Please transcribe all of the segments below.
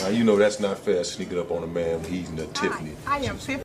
Now, you know that's not fair, sneaking up on a man when he's in the Tiffany. I am Tiffany.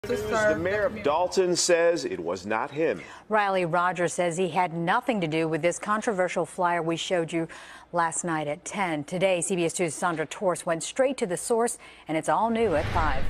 The mayor of Dalton says it was not him. Riley Rogers says he had nothing to do with this controversial flyer we showed you last night at 10. Today, CBS 2's Sandra Torres went straight to the source, and it's all new at 5.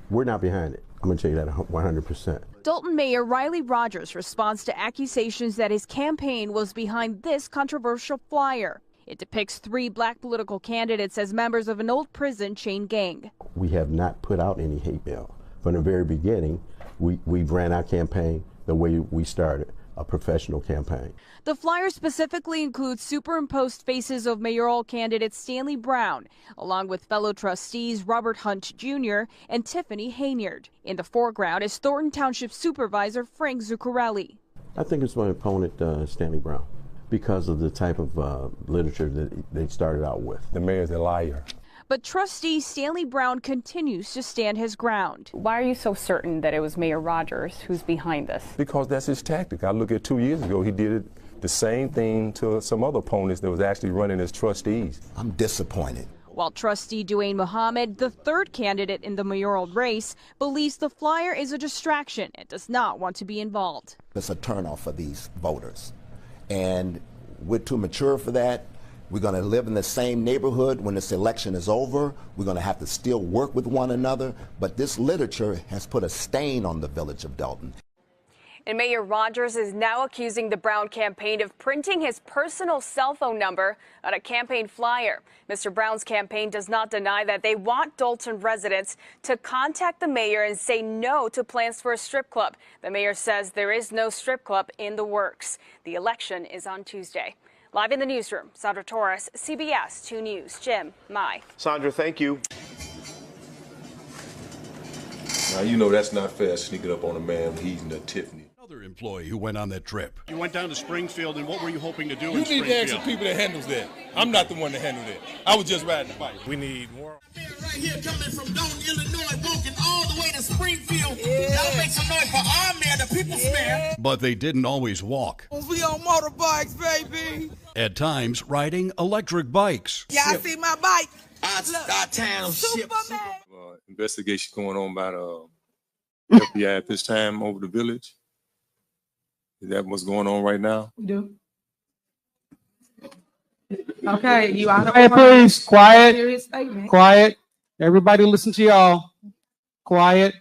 We're not behind it. I'm going to tell you that 100%. Dalton Mayor Riley Rogers responds to accusations that his campaign was behind this controversial flyer. It depicts 3 black political candidates as members of an old prison chain gang. We have not put out any hate mail. From the very beginning, we ran our campaign the way we started, a professional campaign. The flyer specifically includes superimposed faces of mayoral candidate Stanley Brown, along with fellow trustees Robert Hunt Jr. and Tiffany Henyard. In the foreground is Thornton Township Supervisor Frank Zuccarelli. I think it's my opponent, Stanley Brown, because of the type of literature that they started out with. The mayor's a liar. But trustee Stanley Brown continues to stand his ground. Why are you so certain that it was Mayor Rogers who's behind this? Because that's his tactic. I look at 2 years ago, he did the same thing to some other opponents that was actually running as trustees. I'm disappointed. While trustee Dwayne Muhammad, the 3rd candidate in the mayoral race, believes the flyer is a distraction and does not want to be involved. It's a turnoff for these voters, and we're too mature for that. We're going to live in the same neighborhood when this election is over. We're going to have to still work with one another, but this literature has put a stain on the village of Dalton. And Mayor Rogers is now accusing the Brown campaign of printing his personal cell phone number on a campaign flyer. Mr. Brown's campaign does not deny that they want Dalton residents to contact the mayor and say no to plans for a strip club. The mayor says there is no strip club in the works. The election is on Tuesday. Live in the newsroom, Sandra Torres, CBS 2 News. Jim, Mai. Sandra, thank you. Now, you know that's not fair, sneaking up on a man when he's in the Tiffany. Another employee who went on that trip. You went down to Springfield, and what were you hoping to do in Springfield? You need to ask the people that handles that. I'm not the one that handled it. I was just riding the bike. We need more. Right here, coming from Dalton, Illinois, walking all the way to Springfield. That'll make some noise for our mayor, the people's mayor. But they didn't always walk. We on motorbikes, baby. At times, riding electric bikes. Yeah, I see my bike. Our town ship. Investigation going on by the FBI at this time over the village. Is that what's going on right now? We do. Okay, you out of Quiet, please. Quiet. Serious statement. Quiet. Everybody listen to y'all. Quiet.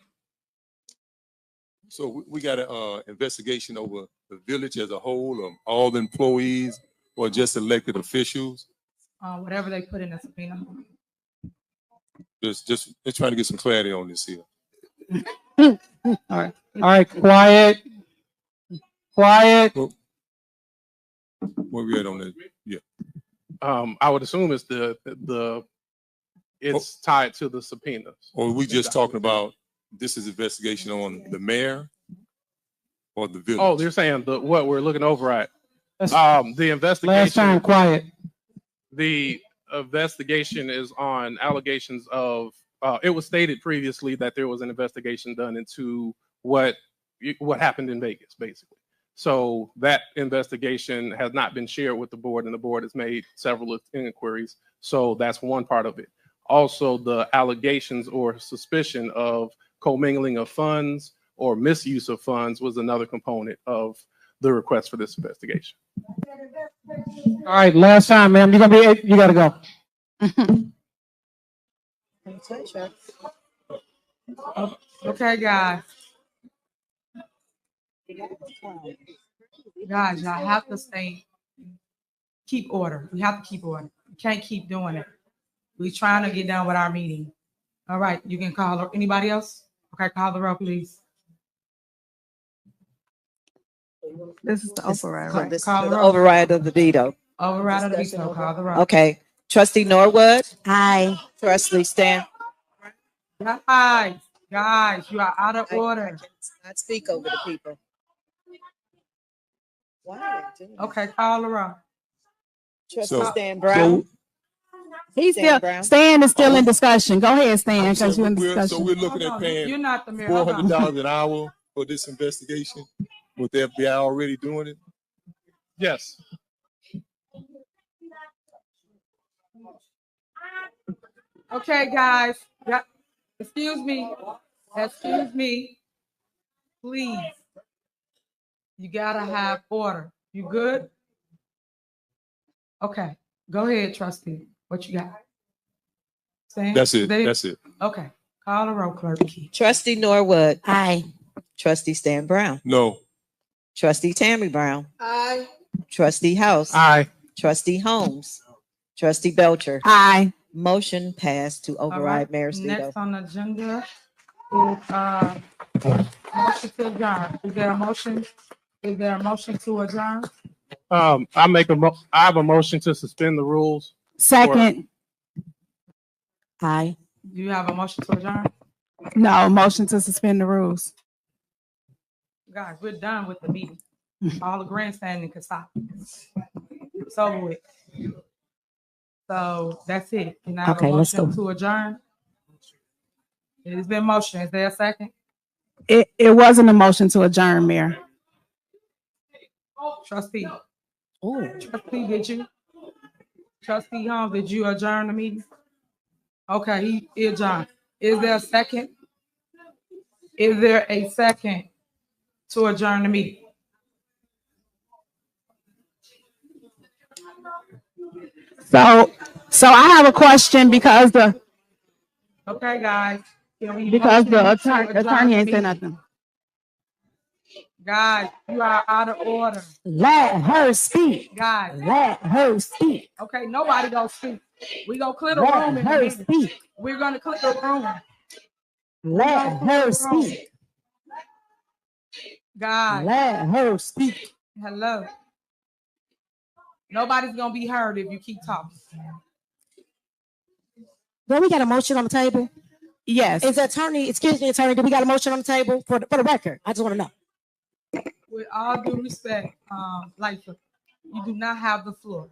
So we got an investigation over the village as a whole, of all the employees or just elected officials? Whatever they put in the subpoena. Just trying to get some clarity on this here. All right. All right. Quiet. Quiet. Where we at on that? Yeah. I would assume it's it's tied to the subpoenas. Or we just talking about this is investigation on the mayor or the village? Oh, you're saying what we're looking over at. The investigation. Last time, quiet. The investigation is on allegations of. It was stated previously that there was an investigation done into what happened in Vegas, basically. So that investigation has not been shared with the board, and the board has made several inquiries. So that's one part of it. Also, the allegations or suspicion of commingling of funds or misuse of funds was another component of the request for this investigation. All right, last time, ma'am. You gotta go. Okay, guys. Guys, y'all have to keep order. We have to keep order. We can't keep doing it. We're trying to get done with our meeting. All right, you can call anybody else? Okay, call the roll, please. This is the override, right? This is Call for the the roll. override of the veto. Override of the veto. Call the roll. Okay. Trustee Norwood? Aye. Trustee Stan? Guys, you are out of order. I cannot speak over the people. Okay, call the roll. Trustee Stan Brown? He's Stan still, Brown? Stan is still in discussion. Go ahead, Stan, because you're in discussion. So we're looking at paying You're not the mayor. Hold on. $400 an hour for this investigation, with the FBI already doing it. Yes. Okay, guys. Yeah. Excuse me. Please. You gotta have order. You good? Okay. Go ahead, trustee. What you got? Stan? That's it. Okay. Call the roll, clerk. Trustee Norwood? Aye. Trustee Stan Brown? No. Trustee Tammy Brown? Aye. Trustee House? Aye. Trustee Holmes? Trustee Belcher? Aye. Motion passed to override Mayor's veto. Next on the agenda is motion to adjourn. Is there a motion? Is there a motion to adjourn? I have a motion to suspend the rules. Second. Aye. Do you have a motion to adjourn? No, motion to suspend the rules. Guys, we're done with the meeting. All the grandstanding can stop. It's over with. So that's it. Can I have a motion to adjourn? It has been motion. Is there a second? It wasn't a motion to adjourn, Mayor. Trustee. Trustee, did you? Trustee Holmes, did you adjourn the meeting? Okay, he adjourned. Is there a second? Is there a second to adjourn the meeting? So I have a question because Okay, guys. the attorney ain't said nothing. Guys, you are out of order. Let her speak. Guys. Let her speak. Okay, nobody gonna speak. We gonna clear the Let room in a her minute. speak. We're gonna clear the room. Let her speak. Guys. Let her speak. Hello. Nobody's gonna be heard if you keep talking. Well, we got a motion on the table. Yes. Is the attorney, excuse me, attorney, do we got a motion on the table for the record? I just want to know. With all due respect, Lightfoot, you do not have the floor.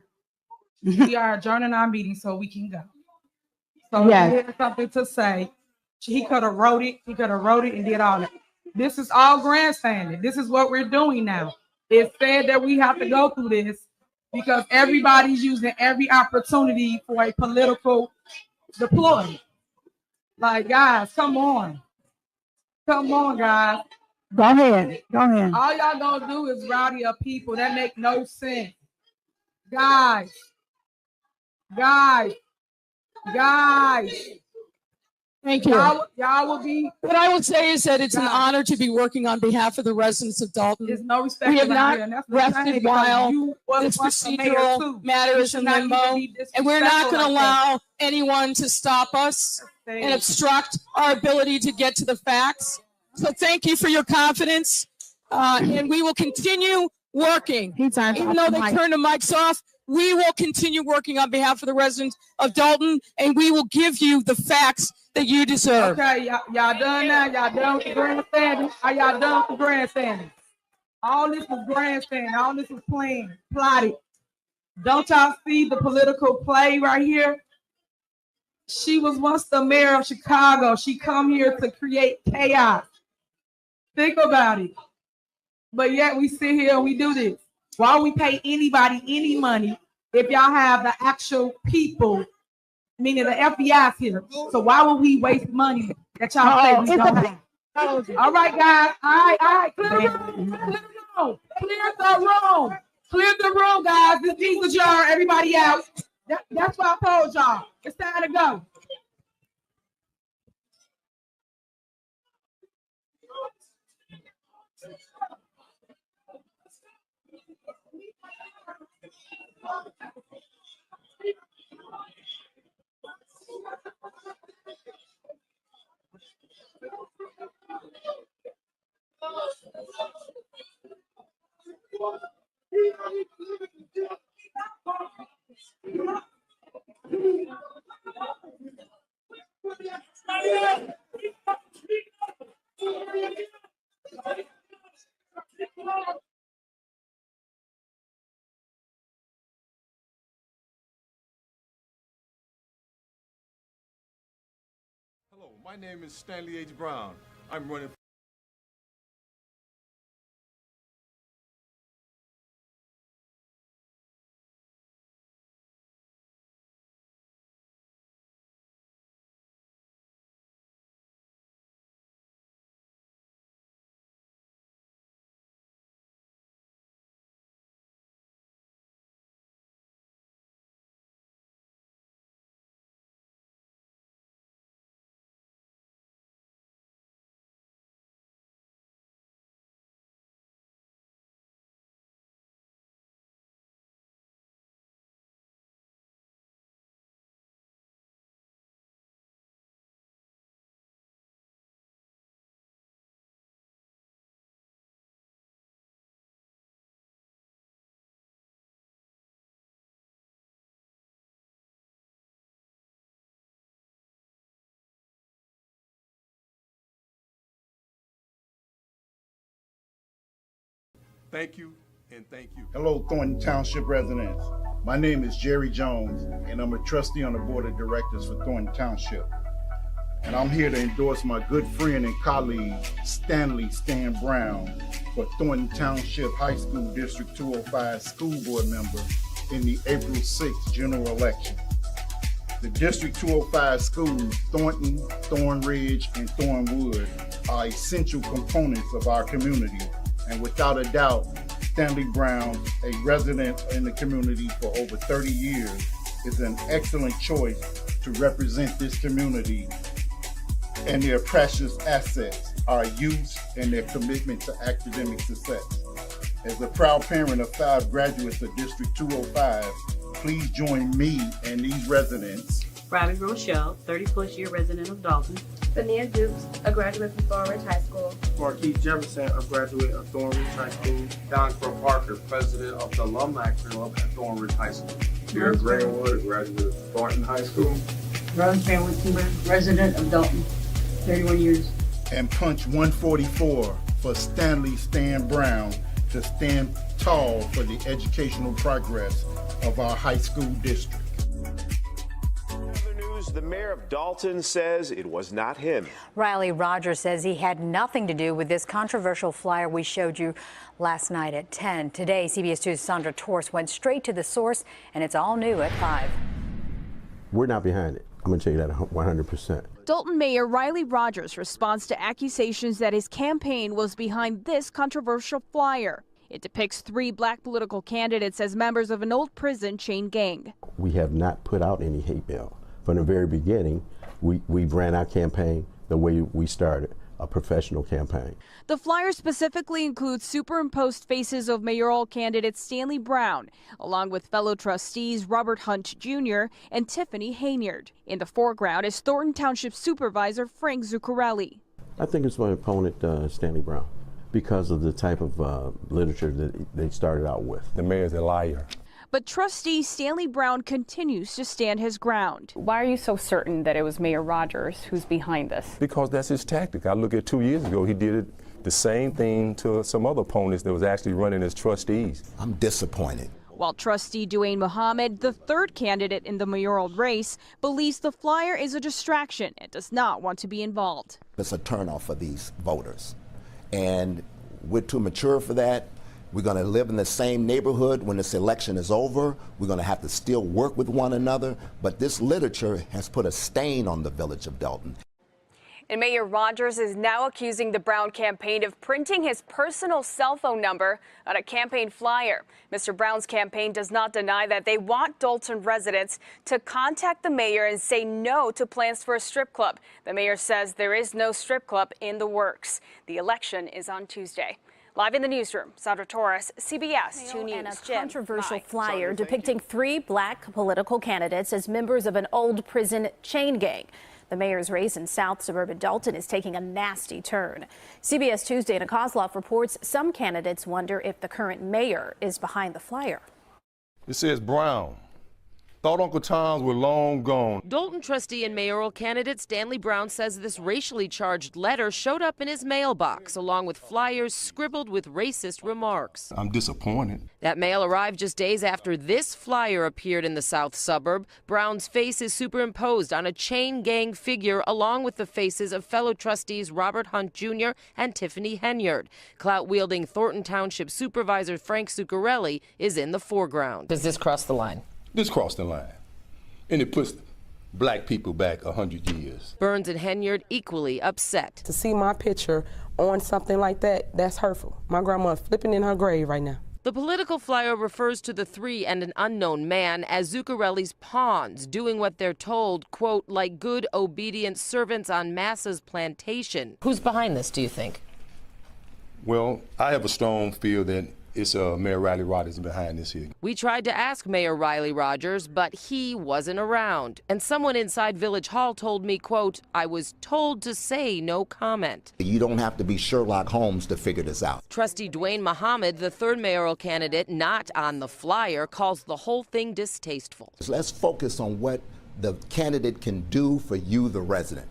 We are adjourning our meeting so we can go. So Yes. if he had something to say, he could have wrote it. He could have wrote it and did all that. This is all grandstanding. This is what we're doing now. It's said that we have to go through this because everybody's using every opportunity for a political deployment. Like, guys, come on. Come on, guys. Go ahead. Go ahead. All y'all gonna do is rowdy up people. That make no sense. Guys. Thank you. Y'all will be. What I would say is that it's an honor to be working on behalf of the residents of Dalton. There's no respect. We have around not here, and that's what I'm saying, rested because while you was this once the mayor procedural too. matter You is should in not even limbo, be and we're not disrespectful going to like that. allow anyone to stop us and obstruct our ability to get to the facts. So thank you for your confidence, and we will continue working. Even though they turned the mics off, we will continue working on behalf of the residents of Dalton, and we will give you the facts that you deserve. Okay, y'all done now. Y'all done with the grandstanding. Are y'all done with the grandstanding? All this was grandstanding. All this was plotted. Don't y'all see the political play right here? She was once the mayor of Chicago. She come here to create chaos. Think about it. But yet we sit here and we do this. Why would we pay anybody any money if y'all have the actual people, meaning the FBI's here? So why would we waste money that y'all say we don't have? All right, guys. All right. Clear the room. Clear the room, guys. This means adjourned. Everybody out. That's what I told y'all. It's time to go. Hello, my name is Stanley H. Brown. I'm running. Thank you, and thank you. Hello, Thornton Township residents. My name is Jerry Jones, and I'm a trustee on the board of directors for Thornton Township. And I'm here to endorse my good friend and colleague, Stanley Stan Brown, for Thornton Township High School District 205 school board member in the April 6th general election. The District 205 schools, Thornton, Thornridge, and Thornwood, are essential components of our community. And without a doubt, Stanley Brown, a resident in the community for over 30 years, is an excellent choice to represent this community and their precious assets, our youth, and their commitment to academic success. As a proud parent of 5 graduates of District 205, please join me and these residents. Riley Rochelle, 30-plus year resident of Dalton. Benia Dukes, a graduate from Thornridge High School. Marquise Jefferson, a graduate of Thornridge High School. Don Parker, president of the Alumni Club at Thornridge High School. Pierre Greenwood, a graduate of Thornton High School. Rose Van Wittenberg, resident of Dalton, 31 years. And punch 144 for Stanley Stan Brown to stand tall for the educational progress of our high school district. The mayor of Dalton says it was not him. Riley Rogers says he had nothing to do with this controversial flyer we showed you last night at 10. Today, CBS 2's Sandra Torres went straight to the source, and it's all new at 5. We're not behind it. I'm going to tell you that 100%. Dalton Mayor Riley Rogers responds to accusations that his campaign was behind this controversial flyer. It depicts 3 black political candidates as members of an old prison chain gang. We have not put out any hate mail. From the very beginning, we ran our campaign the way we started, a professional campaign. The flyer specifically includes superimposed faces of mayoral candidate Stanley Brown, along with fellow trustees Robert Hunt Jr. and Tiffany Henyard. In the foreground is Thornton Township Supervisor Frank Zuccarelli. I think it's my opponent, Stanley Brown, because of the type of literature that they started out with. The mayor's a liar. But trustee Stanley Brown continues to stand his ground. Why are you so certain that it was Mayor Rogers who's behind this? Because that's his tactic. I look at 2 years ago, he did the same thing to some other opponents that was actually running as trustees. I'm disappointed. While trustee Duane Muhammad, the 3rd candidate in the mayoral race, believes the flyer is a distraction and does not want to be involved. It's a turnoff for these voters. And we're too mature for that. We're going to live in the same neighborhood when this election is over. We're going to have to still work with one another. But this literature has put a stain on the village of Dalton. And Mayor Rogers is now accusing the Brown campaign of printing his personal cell phone number on a campaign flyer. Mr. Brown's campaign does not deny that they want Dalton residents to contact the mayor and say no to plans for a strip club. The mayor says there is no strip club in the works. The election is on Tuesday. Live in the newsroom, Sandra Torres, CBS 2 News. And a controversial flyer depicting 3 black political candidates as members of an old prison chain gang. The mayor's race in South suburban Dalton is taking a nasty turn. CBS 2's Dana Kozloff reports some candidates wonder if the current mayor is behind the flyer. It says Brown. Thought Uncle Tom's were long gone. Dalton trustee and mayoral candidate Stanley Brown says this racially charged letter showed up in his mailbox along with flyers scribbled with racist remarks. I'm disappointed. That mail arrived just days after this flyer appeared in the south suburb. Brown's face is superimposed on a chain gang figure along with the faces of fellow trustees Robert Hunt Jr. and Tiffany Henyard. Clout-wielding Thornton Township Supervisor Frank Zuccarelli is in the foreground. Does this cross the line? This crossed the line, and it puts black people back 100 years. Burns and Henyard equally upset. To see my picture on something like that, that's hurtful. My grandma's flipping in her grave right now. The political flyer refers to the 3 and an unknown man as Zuccarelli's pawns, doing what they're told, quote, like good, obedient servants on Massa's plantation. Who's behind this, do you think? Well, I have a strong feel that it's Mayor Riley Rogers behind this here. We tried to ask Mayor Riley Rogers, but he wasn't around. And someone inside Village Hall told me, quote, I was told to say no comment. You don't have to be Sherlock Holmes to figure this out. Trustee Dwayne Muhammad, the 3rd mayoral candidate not on the flyer, calls the whole thing distasteful. Let's focus on what the candidate can do for you, the resident.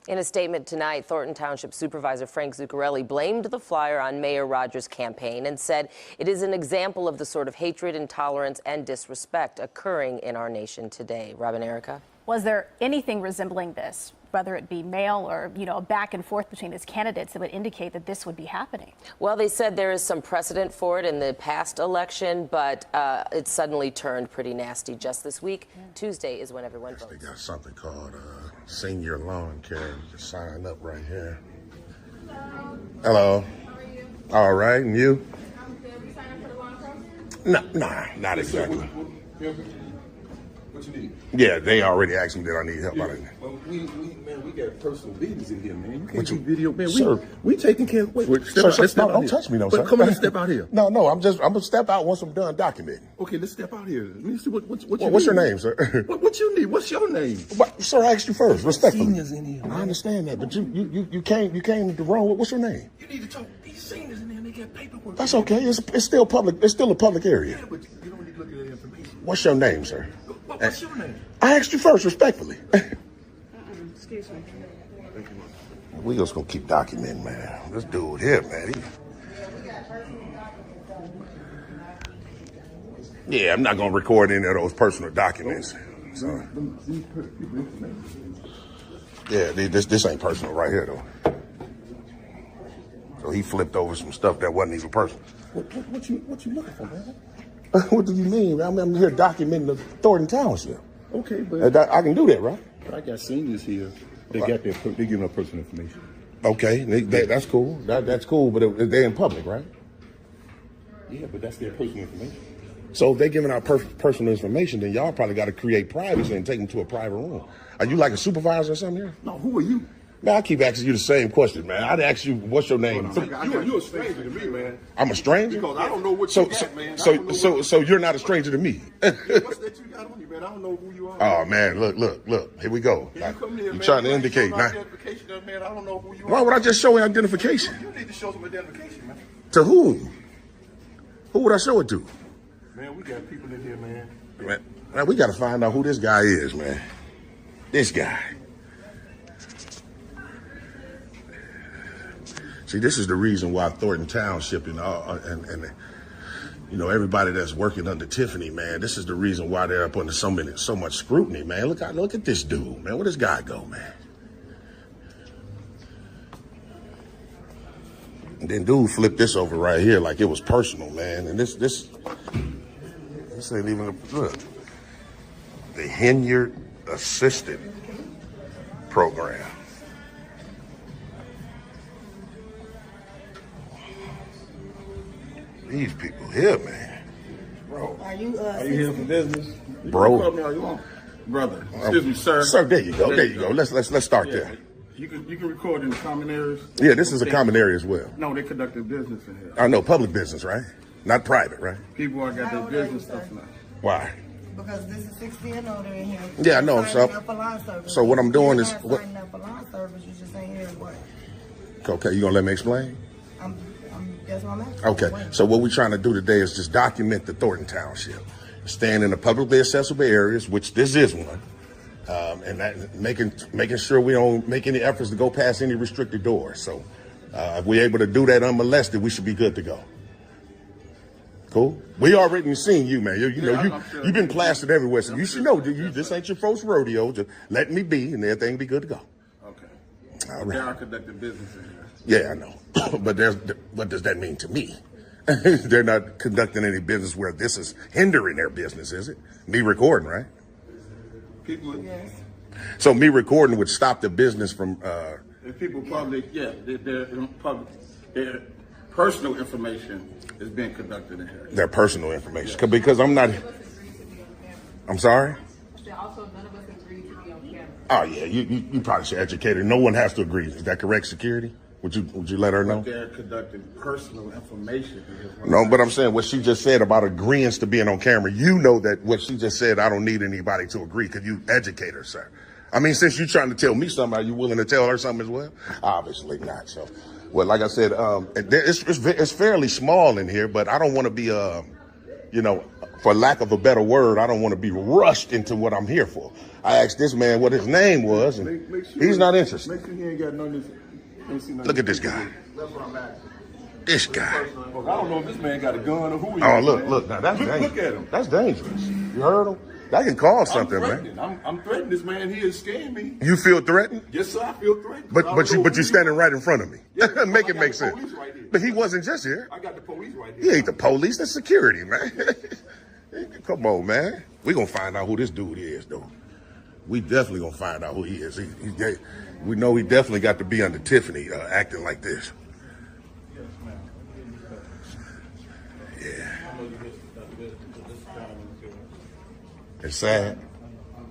In a statement tonight, Thornton Township Supervisor Frank Zuccarelli blamed the flyer on Mayor Rogers' campaign and said it is an example of the sort of hatred, intolerance, and disrespect occurring in our nation today. Robin, Erica? Was there anything resembling this, whether it be mail or, a back and forth between these candidates that would indicate that this would be happening? Well, they said there is some precedent for it in the past election, but it suddenly turned pretty nasty just this week. Tuesday is when everyone votes. They got something called senior lawn care. You can sign up right here. Hello. All right, and you? Nah, not exactly. What you need? Yeah, they already asked me that I need help out of it. Well, we got personal business in here, man. You can't What do you- video, man. Sir. We taking care. Wait, Sir, let's step out don't here. touch me, no, But sir. come on, let's step out here. No, I'm gonna step out once I'm done documenting. Okay, let's step out here. Let me see what you What's your need. name, sir? What you need? What's your name? Sir, I asked you first, respectfully. Seniors in here. I understand that, but you came the wrong way. What's your name? You need to talk. These seniors in there, they got paperwork. That's okay. It's still public. It's still a public area. Yeah, but you don't need to look at that information. What's your name, sir? What's your name? I asked you first, respectfully. Excuse me. We just gonna keep documenting, man. This dude here, man. Yeah, I'm not gonna record any of those personal documents. So, yeah, this ain't personal right here, though. So he flipped over some stuff that wasn't even personal. What you looking for, man? What do you mean? I'm here documenting the Thornton Township. Okay, but I can do that, right? I got seniors here. They giving up personal information. Okay, that's cool. That's cool, but they're in public, right? Yeah, but that's their personal information. So if they're giving out personal information, then y'all probably got to create privacy and take them to a private room. Are you like a supervisor or something here? No, who are you? Man, I keep asking you the same question, man. I'd ask you, what's your name? You're a stranger to me, man. I'm a stranger? Because I don't know what you got, man. So you're not a stranger to me. What's that you got on you, man? I don't know who you are. Oh, man, look. Here we go. You come here, You're man. trying to indicate. Show Now, identification, man. I don't know who you are. why would I just show identification? You need to show some identification, man. To whom? Who would I show it to? Man, we got people in here, man. Man, we got to find out who this guy is, man. This guy. See, this is the reason why Thornton Township and everybody that's working under Tiffany, man, this is the reason why they're up under so much scrutiny, man. Look at this dude, man. Where this guy go, man? And then dude flipped this over right here like it was personal, man. And this ain't even look. The Henyard Assistant Program. These people here, man. Bro, are you here for business? Bro. You call me all you want. Brother, excuse me, sir. Sir, there you go. Let's start there. You can record in the common areas? Yeah, this is a common area as well. No, they conducting business in here. I know, public business, right? Not private, right? People are got their business stuff now. Why? Because this is 60 and older in here. Yeah, I know. So what I'm doing is what? Signing up for line service, you just ain't here what? Okay, you gonna let me explain? That's what I'm asking. Okay, so what we're trying to do today is just document the Thornton Township, staying in the publicly accessible areas, which this is one, and that making sure we don't make any efforts to go past any restricted doors. So if we're able to do that unmolested, we should be good to go. Cool. We already seen you, man. You've been plastered everywhere, so you should know this ain't your first rodeo. Just let me be, and everything be good to go. Okay. All right. They are conducting business in here. Yeah, I know. But what does that mean to me? They're not conducting any business where this is hindering their business, is it? Me recording, right? Yes. So me recording would stop the business from. If people public, their personal information is being conducted in here. Their personal information, because I'm not. I'm sorry. Also, none of us agree to be on camera. Oh yeah, you probably should educate her. No one has to agree. Is that correct, security? Would you let her know? But they're conducting personal information. No, but I'm saying what she just said about agreeing to being on camera. You know that what she just said, I don't need anybody to agree. Could you educate her, sir? I mean, since you're trying to tell me something, are you willing to tell her something as well? Obviously not. So, well, like I said, it's fairly small in here, but I don't want to be, for lack of a better word, I don't want to be rushed into what I'm here for. I asked this man what his name was, and he's not interested. Make sure he ain't got none of this. Look at this guy. This guy. Well, I don't know if this man got a gun or who he is. Oh, look. Now that's dangerous. Look at him. That's dangerous. You heard him? That can cause something, man. I'm threatening this man. He is scaring me. You feel threatened? Yes, sir. I feel threatened. But you standing right in front of me. Yeah, make it make sense. Right here. But he wasn't just here. I got the police right here. He ain't the police. That's security, man. Come on, man. We gonna find out who this dude is, though. We definitely gonna find out who he is. We know he definitely got to be under Tiffany, acting like this. Yeah. It's sad.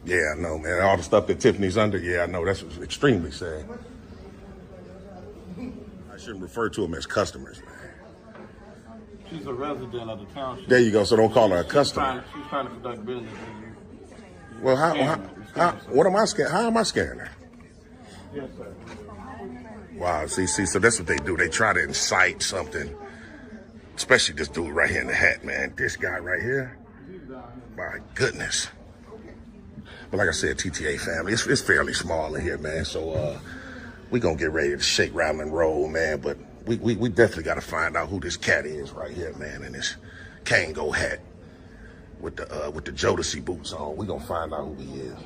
Yeah, I know, man. All the stuff that Tiffany's under, yeah, I know. That's extremely sad. I shouldn't refer to them as customers, man. She's a resident of the township. There you go. So don't call her a customer. She's trying to conduct business. Well, what am I scaring? How am I scaring her? Yes, sir. Wow, see, so that's what they do. They try to incite something, especially this dude right here in the hat, man. This guy right here, my goodness. But like I said, TTA family, it's fairly small in here, man. So we gonna get ready to shake, rattle, and roll, man. But we definitely got to find out who this cat is right here, man, in this Kango hat with the Jodeci boots on. We gonna find out who he is.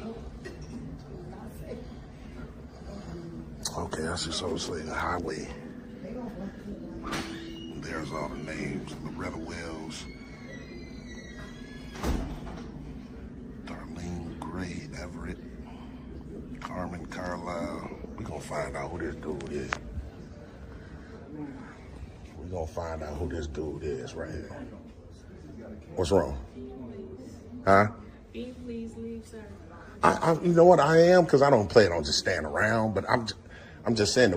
Okay, that's just obviously the highway. There's all the names. Loretta Wells, Darlene Gray Everett, Carmen Carlisle. We gonna find out who this dude is. We gonna find out who this dude is right here. What's wrong? Huh? Can you please leave, sir? You know what I am, because I don't plan on just standing around, but I'm just saying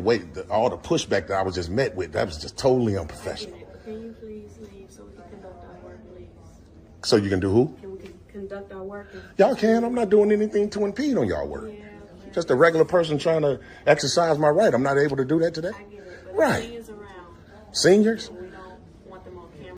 all the pushback that I was just met with, that was just totally unprofessional. Can you please leave so we can conduct our work, please? So you can do who? Can we conduct our work? Y'all can. I'm not doing anything to impede on y'all work. Yeah, just a regular person trying to exercise my right. I'm not able to do that today. I get it, but right. seniors around. Seniors?